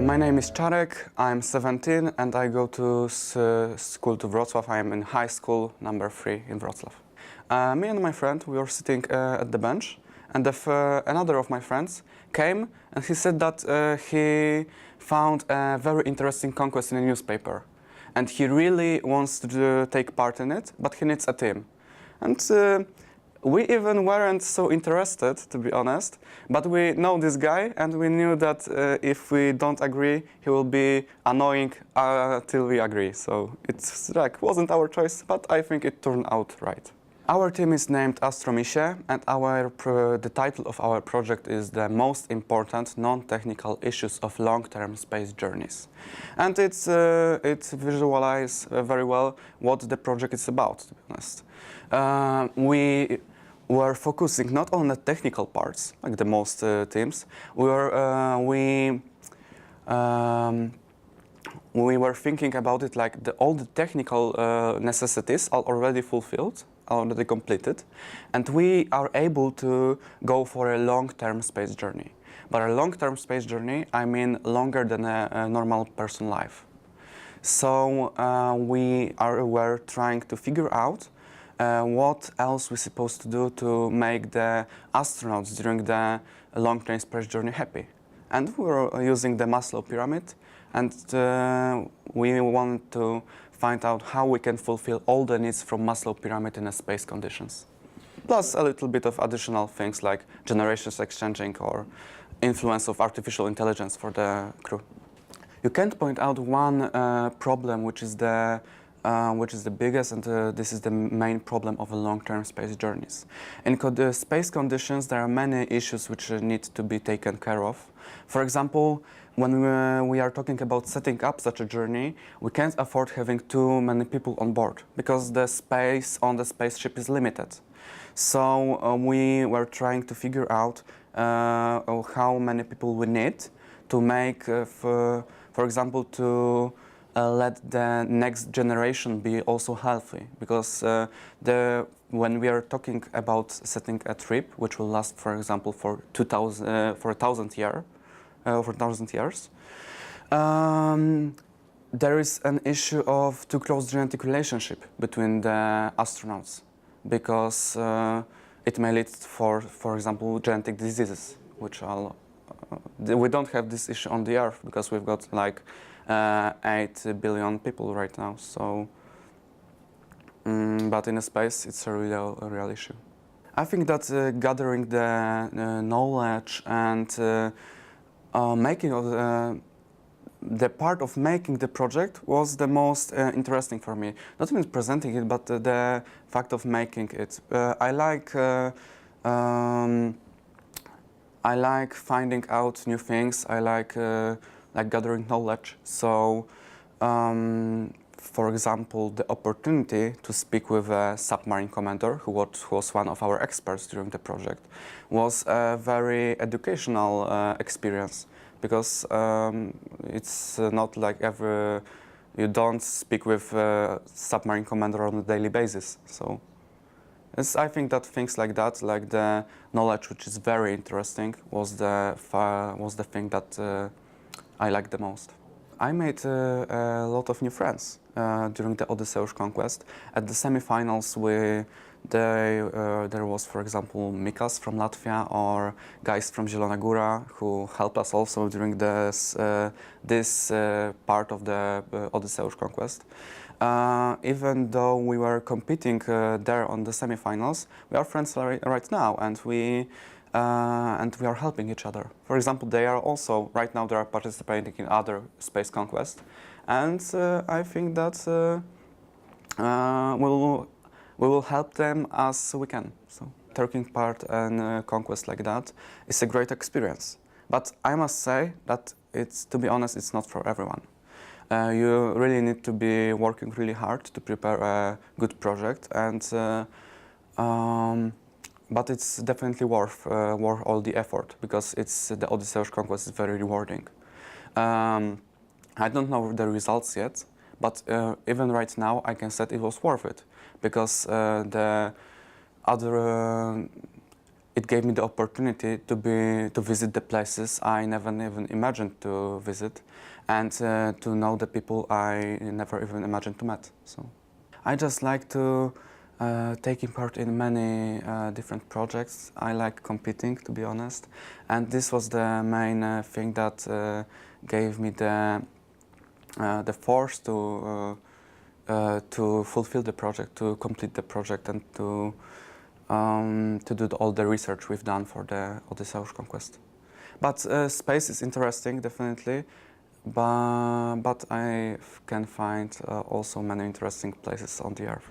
My name is Czarek, I'm 17 and I go to school to Wrocław. I am in high school number 3 in Wrocław. Me and my friend, we were sitting at the bench, and another of my friends came and he said that he found a very interesting conquest in a newspaper. And he really wants to take part in it, but he needs a team. And we even weren't so interested, to be honest, but we know this guy and we knew that if we don't agree, he will be annoying till we agree. So it's like wasn't our choice, but I think it turned out right. Our team is named Astromisie, and the title of our project is the most important non-technical issues of long-term space journeys. And it visualizes very well what the project is about, to be honest. We were focusing not on the technical parts, like the most teams. We were thinking about it like all the technical necessities are already fulfilled, already completed, and we are able to go for a long-term space journey. By a long-term space journey, I mean longer than a normal person life. So we were trying to figure out what else we're supposed to do to make the astronauts during the long-term space journey happy. And we were using the Maslow pyramid, and we want to find out how we can fulfill all the needs from Maslow pyramid in a space conditions. Plus a little bit of additional things like generations exchanging or influence of artificial intelligence for the crew. You can't point out one problem which is the biggest, and this is the main problem of long-term space journeys. In the space conditions, there are many issues which need to be taken care of. For example, when we are talking about setting up such a journey, we can't afford having too many people on board because the space on the spaceship is limited. So we were trying to figure out how many people we need to make, for example, to let the next generation be also healthy, because when we are talking about setting a trip which will last, for example, for 1,000 years, there is an issue of too close genetic relationship between the astronauts, because it may lead for example, genetic diseases, which are we don't have this issue on the Earth because we've got like 8 billion people right now. So, but in space, it's a real issue. I think that gathering the knowledge and making of the part of making the project was the most interesting for me. Not even presenting it, but the fact of making it. I like finding out new things. I like gathering knowledge. So, for example, the opportunity to speak with a submarine commander who was one of our experts during the project was a very educational experience, because it's not like you don't speak with a submarine commander on a daily basis. So I think that things like that, like the knowledge which is very interesting, was the thing that I liked the most. I made a lot of new friends during the Odysseus conquest. At the semifinals, there was, for example, Mikas from Latvia or guys from Zielona Góra who helped us also during this part of the Odysseus conquest. Even though we were competing there on the semifinals, we are friends right now, and we are helping each other. For example, they are also right now participating in other space conquests, and I think that we will help them as we can. So taking part in a conquest like that is a great experience. But I must say that to be honest, it's not for everyone. You really need to be working really hard to prepare a good project, and but it's definitely worth all the effort, because the Odysseus conquest is very rewarding. I don't know the results yet, but even right now I can say it was worth it, because it gave me the opportunity to visit the places I never even imagined to visit, and to know the people I never even imagined to meet. So I just like to taking part in many different projects. I like competing, to be honest, and this was the main thing that gave me the force to fulfill the project, to complete the project, and to do all the research we've done for the Odysseus conquest. But space is interesting, definitely, but I can find also many interesting places on the Earth.